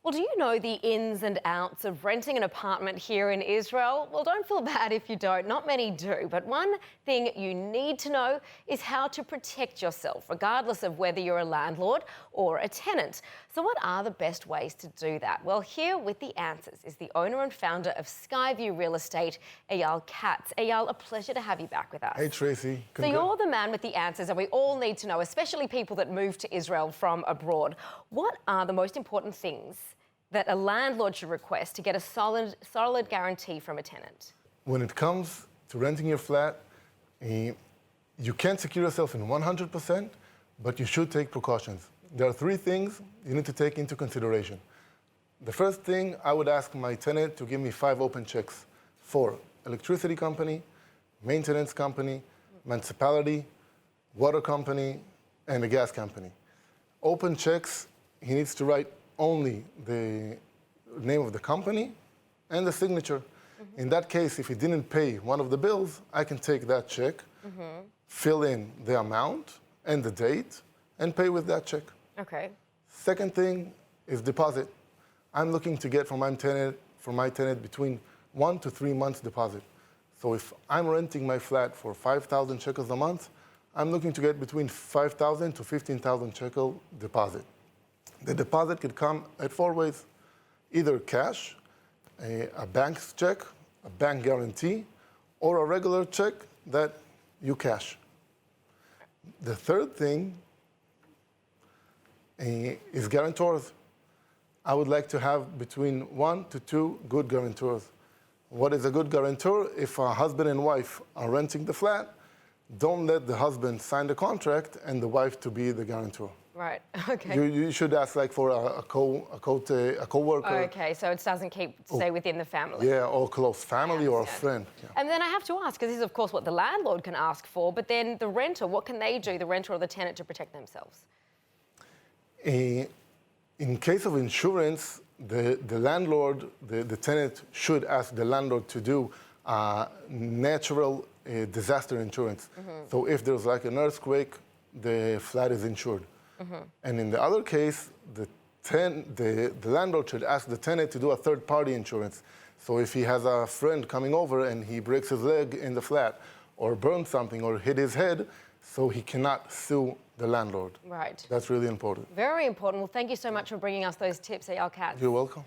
Well, do you know the ins and outs of renting an apartment here in Israel? Well, don't feel bad if you don't. Not many do. But one thing you need to know is how to protect yourself, regardless of whether you're a landlord or a tenant. So what are the best ways to do that? Well, here with the answers is the owner and founder of Skyview Real Estate, Eyal Katz. Eyal, a pleasure to have you back with us. Hey, Tracy. So you're the man with the answers, and we all need to know, especially people that move to Israel from abroad, what are the most important things that a landlord should request to get a solid guarantee from a tenant? When it comes to renting your flat, you can't secure yourself in 100%, but you should take precautions. There are three things you need to take into consideration. The first thing, I would ask my tenant to give me 5 open checks for electricity company, maintenance company, municipality, water company, and a gas company. Open checks, he needs to write only the name of the company and the signature. Mm-hmm. In that case, if he didn't pay one of the bills, I can take that check, fill in the amount and the date, and pay with that check. Okay. Second thing is deposit. I'm looking to get from my tenant between 1 to 3 months deposit. So if I'm renting my flat for 5,000 shekels a month, I'm looking to get between 5,000 to 15,000 shekel deposit. The deposit could come at 4 ways: either cash, a bank's check, a bank guarantee, or a regular check that you cash. The third thing is guarantors. I would like to have between 1 to 2 good guarantors. What is a good guarantor? If a husband and wife are renting the flat, don't let the husband sign the contract and the wife to be the guarantor. Right. Okay. You should ask like for a co-worker. Okay, so it doesn't stay within the family. Yeah, or close family or a friend. Yeah. And then I have to ask, because this is of course what the landlord can ask for, but then the renter, what can they do, the renter or the tenant, to protect themselves? In case of insurance, the landlord, the tenant should ask the landlord to do natural disaster insurance. So if there's like an earthquake, the flat is insured. And in the other case, the landlord should ask the tenant to do a third-party insurance. So if he has a friend coming over and he breaks his leg in the flat, or burns something, or hit his head, so he cannot sue the landlord. Right. That's really important. Very important. Well, thank you so much for bringing us those tips, Eyal Katz. You're welcome.